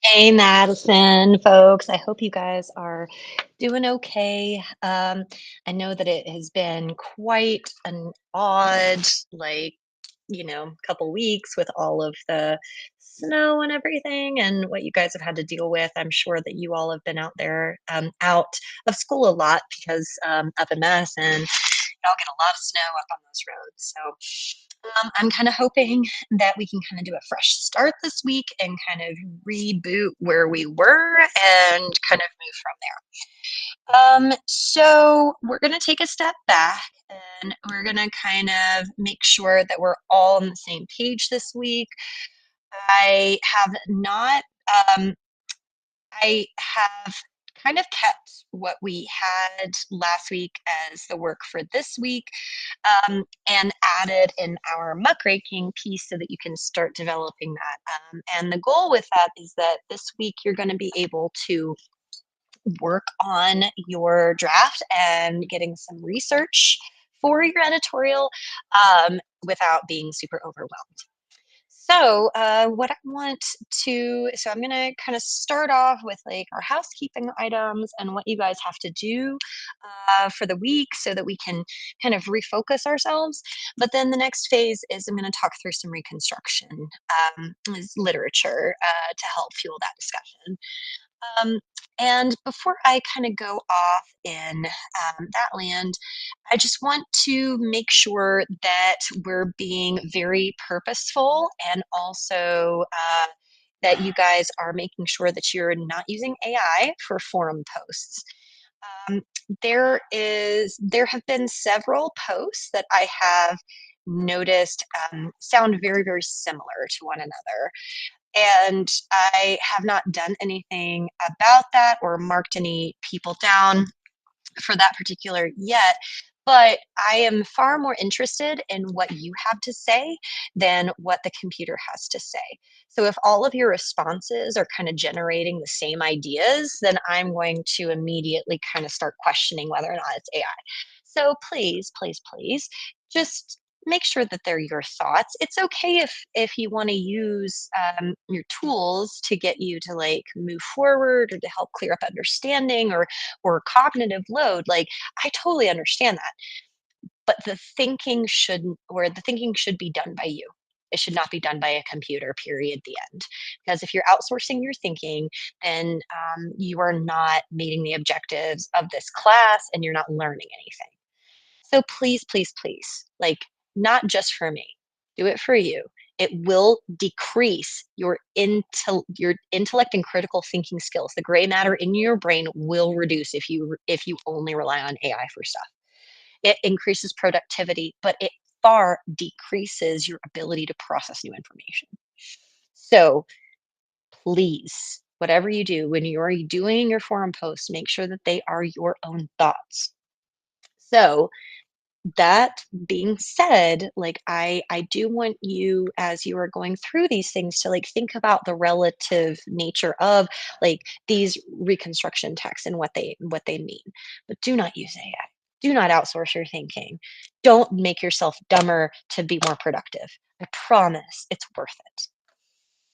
Hey, Madison, folks. I hope you guys are doing okay. I know that it has been quite an odd, like, couple weeks with all of the snow and everything and what you guys have had to deal with. I'm sure that you all have been out there, out of school a lot because up in Madison, y'all get a lot of snow up on those roads. So I'm kind of hoping that we can kind of do a fresh start this week and kind of reboot where we were and kind of move from there. So we're going to take a step back and we're going to kind of make sure that we're all on the same page this week. I have not, um, I have kind of kept what we had last week as the work for this week, and added in our muckraking piece so that you can start developing that. And the goal with that is that this week you're going to be able to work on your draft and getting some research for your editorial, without being super overwhelmed. What I want so I'm going to kind of start off with like our housekeeping items and what you guys have to do for the week so that we can kind of refocus ourselves. But then the next phase is I'm going to talk through some reconstruction, literature, to help fuel that discussion. Um, and before I kind of go off in that land, I just want to make sure that we're being very purposeful and also that you guys are making sure that you're not using AI for forum posts. Um, there have been several posts that I have noticed sound very, very similar to one another. And I have not done anything about that or marked any people down for that particular yet. But I am far more interested in what you have to say than what the computer has to say. So if all of your responses are kind of generating the same ideas, then I'm going to immediately kind of start questioning whether or not it's AI. So please, please, please, just make sure that they're your thoughts. It's okay if you want to use your tools to get you to like move forward or to help clear up understanding or cognitive load. Like I totally understand that, but the thinking should be done by you. It should not be done by a computer, period, the end. Because if you're outsourcing your thinking, then you are not meeting the objectives of this class and you're not learning anything. So please, please, please, like not just for me, do it for you. It will decrease your intellect and critical thinking skills. The gray matter in your brain will reduce if you only rely on AI for stuff. It increases productivity, but it far decreases your ability to process new information. So please, whatever you do, when you're doing your forum posts, make sure that they are your own thoughts. So that being said, like I do want you as you are going through these things to like think about the relative nature of like these reconstruction texts and what they mean. But do not use AI. Do not outsource your thinking. Don't make yourself dumber to be more productive. I promise it's worth it.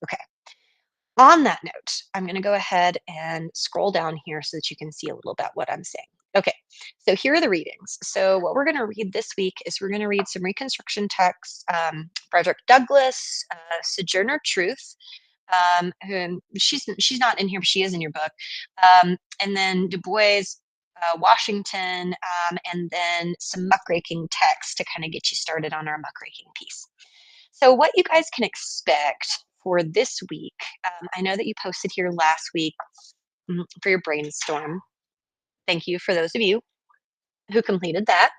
Okay. On that note, I'm going to go ahead and scroll down here so that you can see a little bit what I'm saying. Okay, so here are the readings. So what we're going to read this week is we're going to read some Reconstruction texts, Frederick Douglass, Sojourner Truth, who she's not in here, but she is in your book, and then Du Bois, Washington, and then some muckraking text to kind of get you started on our muckraking piece. So, what you guys can expect for this week, I know that you posted here last week for your brainstorm. Thank you for those of you who completed that.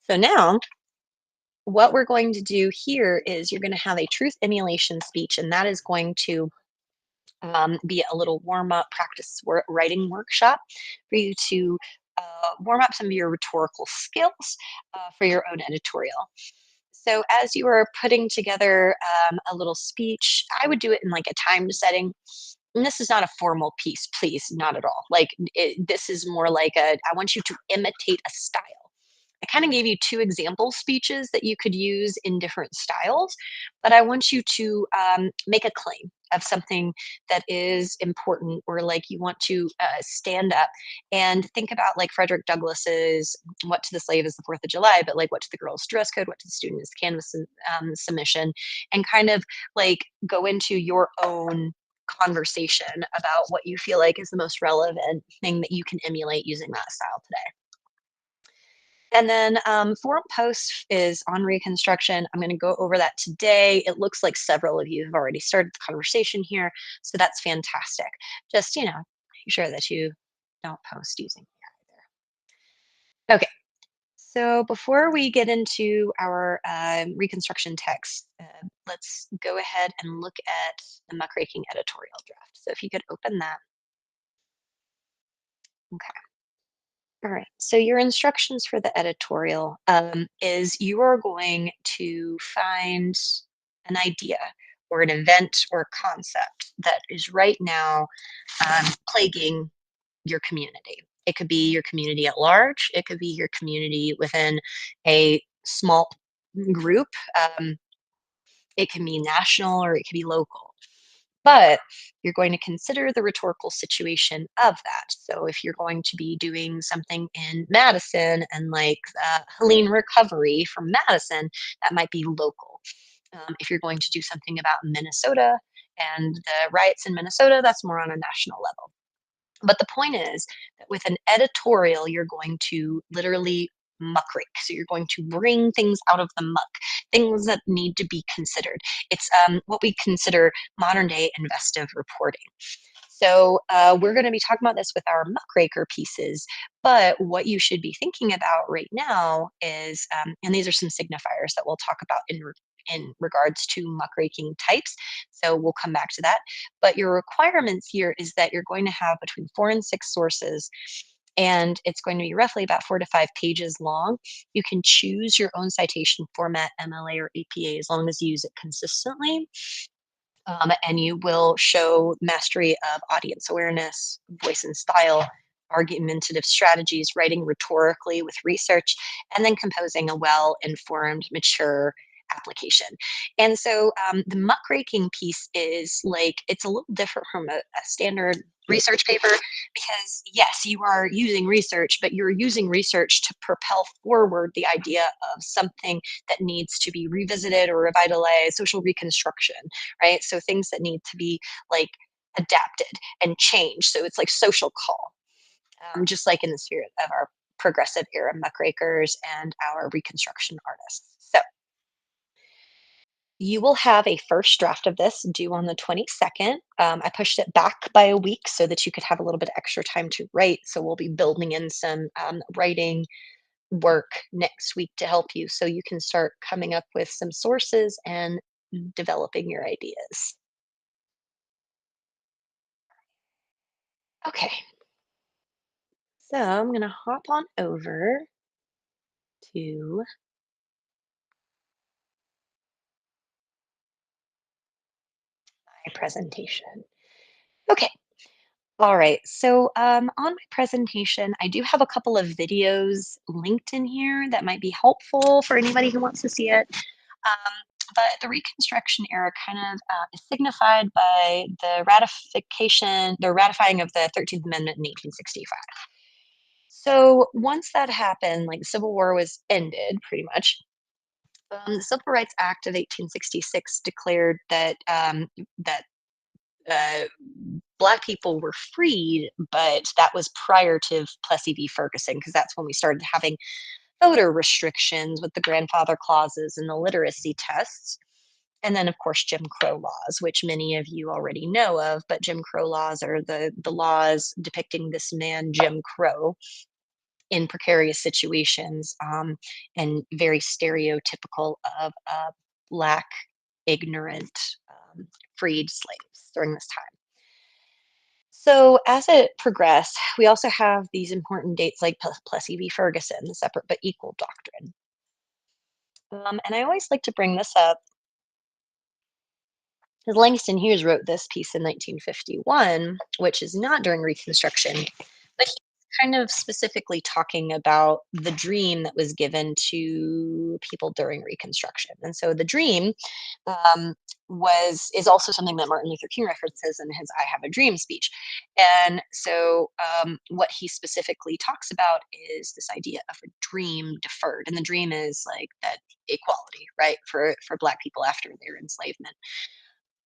So, now what we're going to do here is you're going to have a truth emulation speech, and that is going to be a little warm up practice writing workshop for you to warm up some of your rhetorical skills for your own editorial. So as you are putting together a little speech, I would do it in like a timed setting. And this is not a formal piece, please, not at all. Like this is more like I want you to imitate a style. I kind of gave you two example speeches that you could use in different styles, but I want you to make a claim. of something that is important, or like you want to stand up and think about like Frederick Douglass's "What to the slave is the Fourth of July," but like what to the girl's dress code, what to the student is canvas submission, and kind of like go into your own conversation about what you feel like is the most relevant thing that you can emulate using that style today. And then forum post is on Reconstruction. I'm going to go over that today. It looks like several of you have already started the conversation here, so that's fantastic. Just, make sure that you don't post using AI there. Okay, so before we get into our Reconstruction text, let's go ahead and look at the muckraking editorial draft. So if you could open that. Okay. All right. So your instructions for the editorial is you are going to find an idea or an event or concept that is right now plaguing your community. It could be your community at large. It could be your community within a small group. It can be national or it could be local, but you're going to consider the rhetorical situation of that. So if you're going to be doing something in Madison and like Helene recovery from Madison, that might be local. If you're going to do something about Minnesota and the riots in Minnesota, that's more on a national level. But the point is that with an editorial, you're going to literally muckrake. So you're going to bring things out of the muck, things that need to be considered. It's what we consider modern day investive reporting. So we're going to be talking about this with our muckraker pieces, but what you should be thinking about right now is, and these are some signifiers that we'll talk about in regards to muckraking types. So we'll come back to that. But your requirements here is that you're going to have between 4 and 6 sources, and it's going to be roughly about 4 to 5 pages long. You can choose your own citation format, MLA or APA, as long as you use it consistently. And you will show mastery of audience awareness, voice and style, argumentative strategies, writing rhetorically with research, and then composing a well informed, mature application. And so the muckraking piece is like, it's a little different from a standard research paper, because yes, you are using research, but you're using research to propel forward the idea of something that needs to be revisited or revitalized, social reconstruction, right? So things that need to be like adapted and changed. So it's like social call, just like in the spirit of our progressive era muckrakers and our reconstruction artists. So you will have a first draft of this due on the 22nd. I pushed it back by a week so that you could have a little bit extra time to write. So we'll be building in some writing work next week to help you so you can start coming up with some sources and developing your ideas. Okay, so I'm going to hop on over to my presentation. Okay, all right. So on my presentation, I do have a couple of videos linked in here that might be helpful for anybody who wants to see it. Um, but the Reconstruction era kind of is signified by the ratifying of the 13th Amendment in 1865. So once that happened, like the Civil War was ended pretty much. The Civil Rights Act of 1866 declared that uh, Black people were freed, but that was prior to Plessy v. Ferguson, because that's when we started having voter restrictions with the grandfather clauses and the literacy tests. And then, of course, Jim Crow laws, which many of you already know of. But Jim Crow laws are the laws depicting this man, Jim Crow, in precarious situations, and very stereotypical of Black, ignorant, freed slaves during this time. So as it progressed, we also have these important dates like Plessy v. Ferguson, the separate but equal doctrine. And I always like to bring this up because Langston Hughes wrote this piece in 1951, which is not during Reconstruction, but he's kind of specifically talking about the dream that was given to people during Reconstruction. And so the dream, um, is also something that Martin Luther King references in his "I Have a Dream" speech. And so, what he specifically talks about is this idea of a dream deferred, and the dream is like that equality, right, for Black people after their enslavement.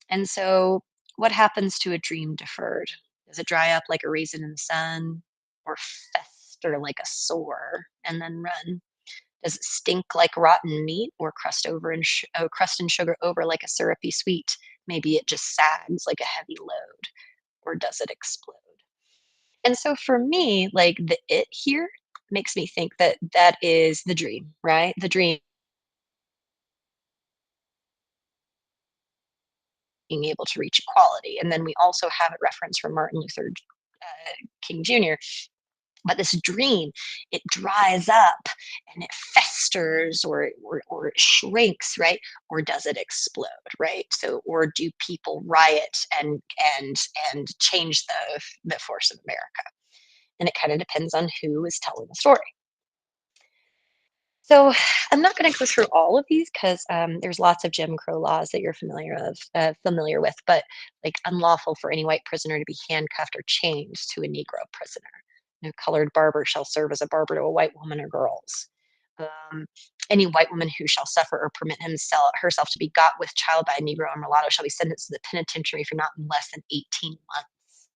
And so, what happens to a dream deferred? Does it dry up like a raisin in the sun, or fester like a sore and then run? Does it stink like rotten meat, or crust and sugar over like a syrupy sweet? Maybe it just sags like a heavy load, or does it explode? And so for me, like the it here makes me think that that is the dream, right? The dream being able to reach equality. And then we also have a reference from Martin Luther King Jr. But this dream, it dries up and it festers, or it shrinks, right? Or does it explode, right? So, or do people riot and and change the force of America? And it kind of depends on who is telling the story. So I'm not going to go through all of these because there's lots of Jim Crow laws that you're familiar with, but like unlawful for any white prisoner to be handcuffed or chained to a Negro prisoner. No colored barber shall serve as a barber to a white woman or girls. Um, any white woman who shall suffer or permit herself to be got with child by a Negro or mulatto shall be sentenced to the penitentiary for not less than 18 months.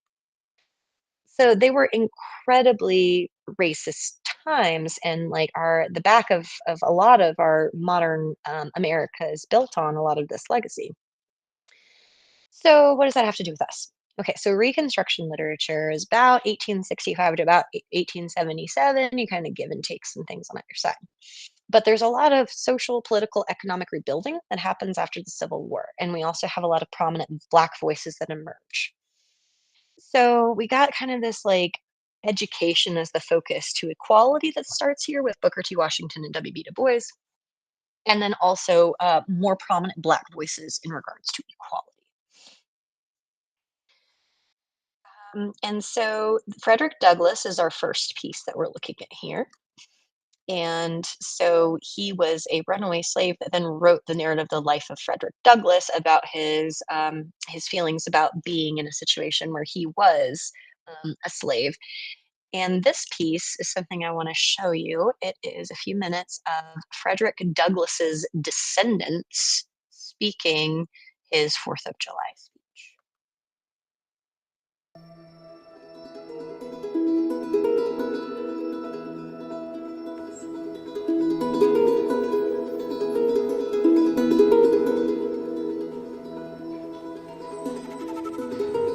So they were incredibly racist times, and like the back of a lot of our modern America is built on a lot of this legacy. So what does that have to do with us? Okay, so Reconstruction literature is about 1865 to about 1877. You kind of give and take some things on either side. But there's a lot of social, political, economic rebuilding that happens after the Civil War. And we also have a lot of prominent Black voices that emerge. So we got kind of this like education as the focus to equality that starts here with Booker T. Washington and W.B. Du Bois, and then also more prominent Black voices in regards to equality. And so Frederick Douglass is our first piece that we're looking at here. And so he was a runaway slave that then wrote the narrative, The Life of Frederick Douglass, about his feelings about being in a situation where he was a slave. And this piece is something I want to show you. It is a few minutes of Frederick Douglass's descendants speaking his 4th of July speech.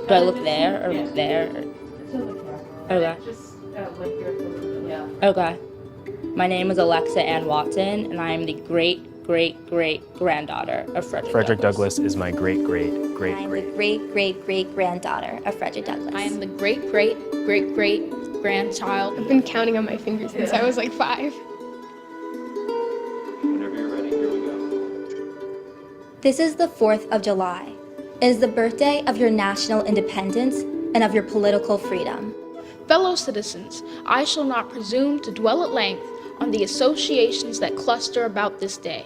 Do I look there or look there? Okay. Okay. My name is Alexa Ann Watson, and I am the great-great-great-granddaughter of Frederick Douglass is my great-great-great-great. I am the great-great-great-granddaughter of Frederick Douglass. I am the great-great-great-great-grandchild. I've been counting on my fingers since I was like 5. Whenever you're ready, here we go. This is the 4th of July. It is the birthday of your national independence and of your political freedom. Fellow citizens, I shall not presume to dwell at length on the associations that cluster about this day.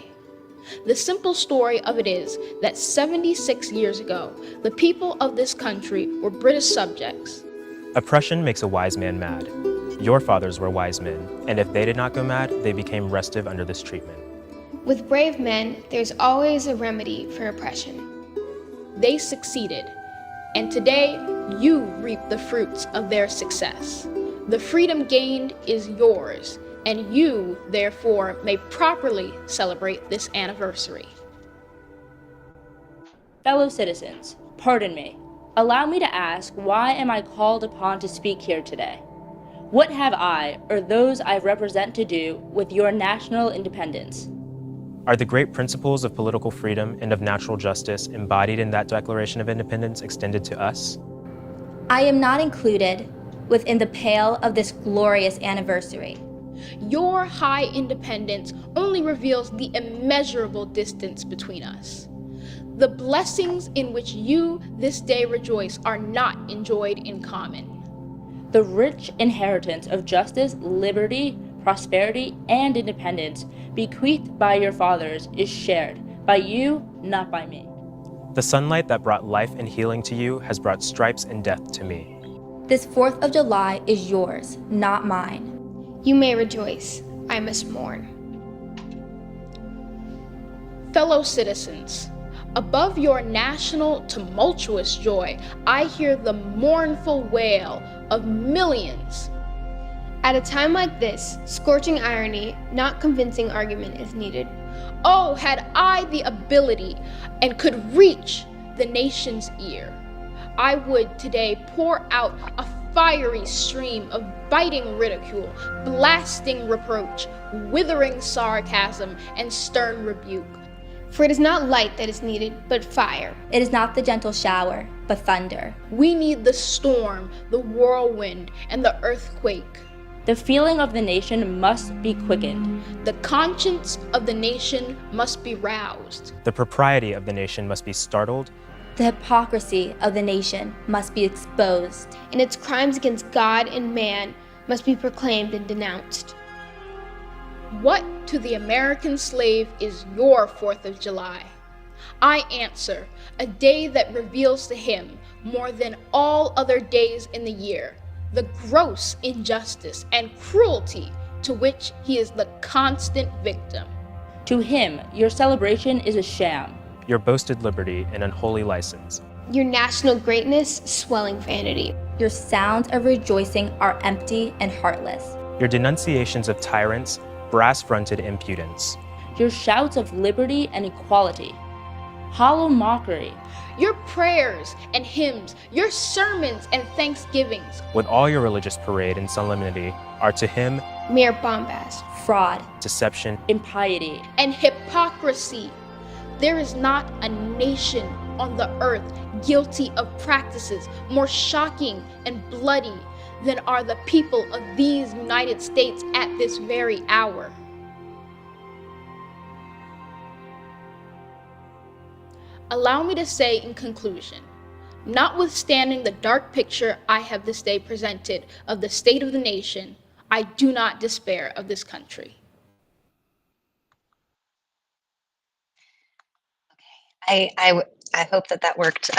The simple story of it is that 76 years ago, the people of this country were British subjects. Oppression makes a wise man mad. Your fathers were wise men, and if they did not go mad, they became restive under this treatment. With brave men, there's always a remedy for oppression. They succeeded, and today you reap the fruits of their success. The freedom gained is yours, and you, therefore, may properly celebrate this anniversary. Fellow citizens, pardon me. Allow me to ask, why am I called upon to speak here today? What have I, or those I represent, to do with your national independence? Are the great principles of political freedom and of natural justice embodied in that Declaration of Independence extended to us? I am not included within the pale of this glorious anniversary. Your high independence only reveals the immeasurable distance between us. The blessings in which you this day rejoice are not enjoyed in common. The rich inheritance of justice, liberty, prosperity, and independence bequeathed by your fathers is shared by you, not by me. The sunlight that brought life and healing to you has brought stripes and death to me. This 4th of July is yours, not mine. You may rejoice, I must mourn. Fellow citizens, above your national tumultuous joy, I hear the mournful wail of millions. At a time like this, scorching irony, not convincing argument is needed. Oh, had I the ability and could reach the nation's ear, I would today pour out a fiery stream of biting ridicule, blasting reproach, withering sarcasm, and stern rebuke. For it is not light that is needed, but fire. It is not the gentle shower, but thunder. We need the storm, the whirlwind, and the earthquake. The feeling of the nation must be quickened. The conscience of the nation must be roused. The propriety of the nation must be startled. The hypocrisy of the nation must be exposed. And its crimes against God and man must be proclaimed and denounced. What to the American slave is your 4th of July? I answer, a day that reveals to him, more than all other days in the year, the gross injustice and cruelty to which he is the constant victim. To him, your celebration is a sham. Your boasted liberty an unholy license. Your national greatness, swelling vanity. Your sounds of rejoicing are empty and heartless. Your denunciations of tyrants, brass-fronted impudence. Your shouts of liberty and equality, hollow mockery. Your prayers and hymns, your sermons and thanksgivings, With all your religious parade and solemnity, are to him Mere bombast. Fraud. deception. Impiety. and hypocrisy. There is not a nation on the earth guilty of practices more shocking and bloody than are the people of these United States at this very hour. Allow me to say in conclusion, notwithstanding the dark picture I have this day presented of the state of the nation, I do not despair of this country. I hope that that worked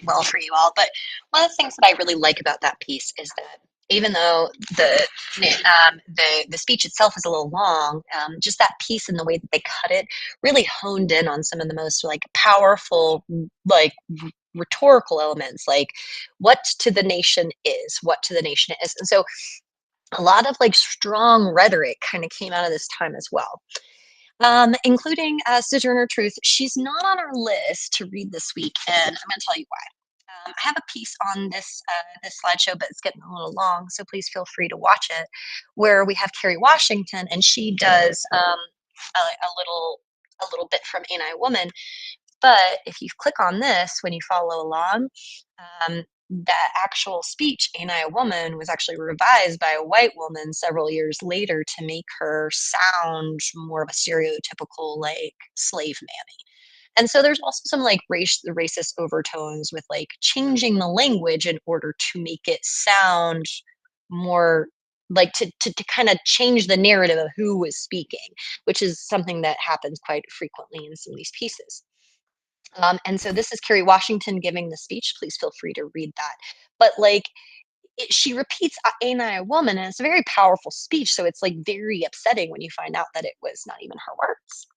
well for you all. But one of the things that I really like about that piece is that even though the speech itself is a little long, just that piece and the way that they cut it really honed in on some of the most like powerful like rhetorical elements, like what to the nation is, and so a lot of like strong rhetoric kind of came out of this time as well. Including Sojourner Truth. She's not on our list to read this week, and I'm going to tell you why. I have a piece on this slideshow, but it's getting a little long, so please feel free to watch it, where we have Kerry Washington, and she does a little bit from Ain't I a Woman. But if you click on this when you follow along, that actual speech, Ain't I a Woman, was actually revised by a white woman several years later to make her sound more of a stereotypical like slave mammy. And so there's also some like racist overtones with like changing the language in order to make it sound more like to kind of change the narrative of who was speaking, which is something that happens quite frequently in some of these pieces. And so this is Kerry Washington giving the speech. Please feel free to read that. But like she repeats Ain't I a Woman, and it's a very powerful speech. So it's like very upsetting when you find out that it was not even her words.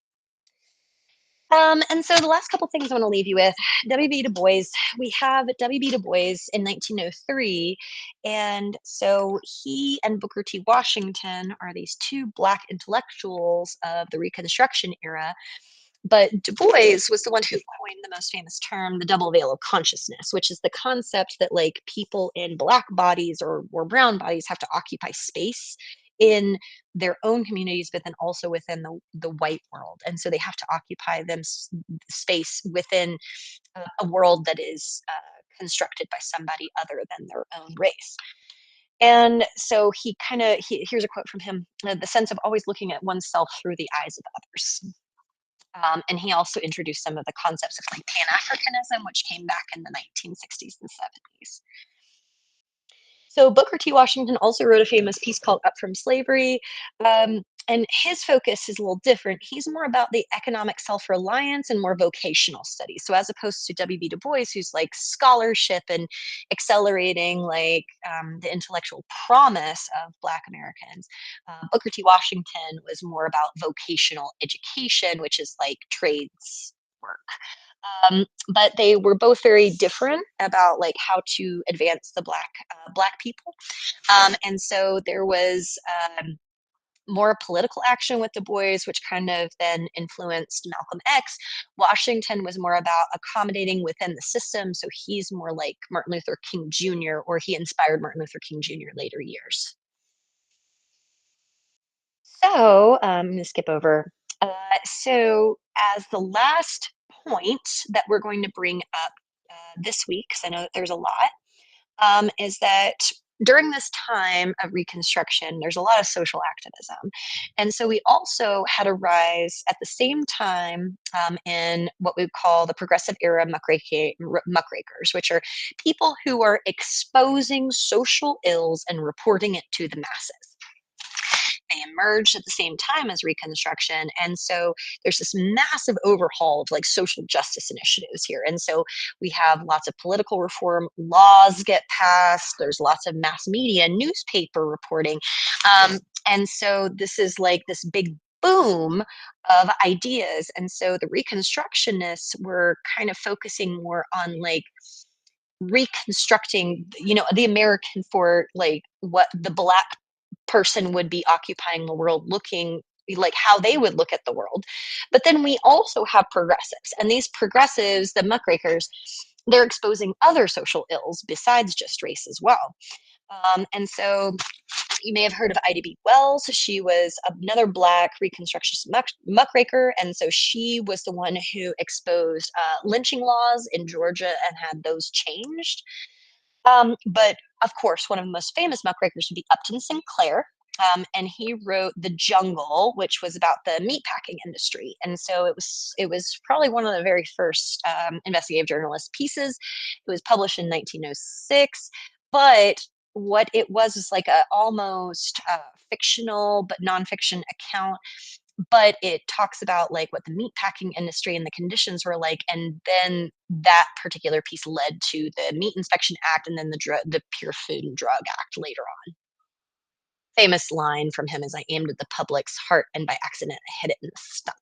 And so the last couple things I want to leave you with, W.B. Du Bois. We have W.B. Du Bois in 1903. And so he and Booker T. Washington are these two Black intellectuals of the Reconstruction era. But Du Bois was the one who coined the most famous term, the double veil of consciousness, which is the concept that like people in Black bodies or brown bodies have to occupy space in their own communities, but then also within the white world. And so they have to occupy them space within a world that is constructed by somebody other than their own race. And so here's a quote from him, the sense of always looking at oneself through the eyes of others. And he also introduced some of the concepts of like Pan-Africanism, which came back in the 1960s and 70s. So Booker T. Washington also wrote a famous piece called Up from Slavery. And his focus is a little different. He's more about the economic self-reliance and more vocational studies. So as opposed to W.B. Du Bois, who's like scholarship and accelerating like the intellectual promise of Black Americans, Booker T. Washington was more about vocational education, which is like trades work. But they were both very different about like how to advance the Black people. And so there was more political action with Du Bois, which kind of then influenced Malcolm X. Washington was more about accommodating within the system. So he's more like Martin Luther King Jr., or he inspired Martin Luther King Jr. later years. So I'm going to skip over. So, as the last point that we're going to bring up this week, because I know that there's a lot, is that during this time of Reconstruction, there's a lot of social activism. And so we also had a rise at the same time in what we call the Progressive Era muckrakers, which are people who are exposing social ills and reporting it to the masses. They emerged at the same time as Reconstruction. And so there's this massive overhaul of like social justice initiatives here. And so we have lots of political reform, laws get passed, there's lots of mass media, newspaper reporting. And so this is like this big boom of ideas. And so the Reconstructionists were kind of focusing more on like reconstructing, the American for like what the Black person would be occupying the world, looking like how they would look at the world. But then we also have progressives, and these progressives, the muckrakers, they're exposing other social ills besides just race as well. And so you may have heard of Ida B. Wells. She was another Black Reconstructionist muckraker, and so she was the one who exposed lynching laws in Georgia and had those changed. But of course, one of the most famous muckrakers would be Upton Sinclair. And he wrote The Jungle, which was about the meatpacking industry. And so it was probably one of the very first investigative journalist pieces. It was published in 1906, but what it was is like a almost fictional but nonfiction account, but it talks about like what the meatpacking industry and the conditions were like, and then that particular piece led to the Meat Inspection Act, and then the Pure Food and Drug Act later on. Famous line from him is, "I aimed at the public's heart, and by accident I hit it in the stomach."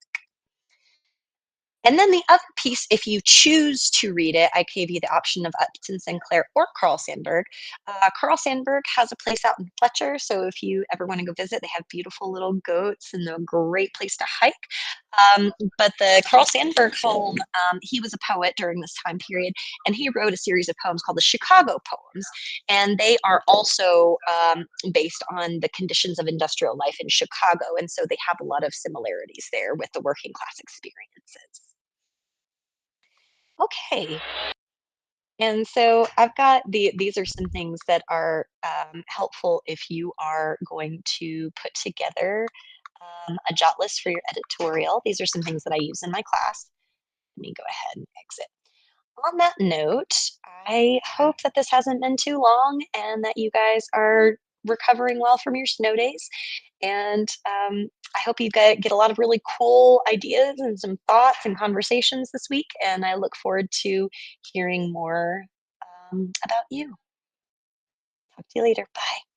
And then the other piece, if you choose to read it, I gave you the option of Upton Sinclair or Carl Sandburg. Carl Sandburg has a place out in Fletcher, so if you ever want to go visit, they have beautiful little goats and a great place to hike. But the Carl Sandburg home, he was a poet during this time period, and he wrote a series of poems called the Chicago Poems, and they are also based on the conditions of industrial life in Chicago, and so they have a lot of similarities there with the working class experiences. Okay. And so I've got these are some things that are helpful if you are going to put together a jot list for your editorial. These are some things that I use in my class. Let me go ahead and exit. On that note, I hope that this hasn't been too long and that you guys are recovering well from your snow days. And I hope you get a lot of really cool ideas and some thoughts and conversations this week. And I look forward to hearing more about you. Talk to you later. Bye.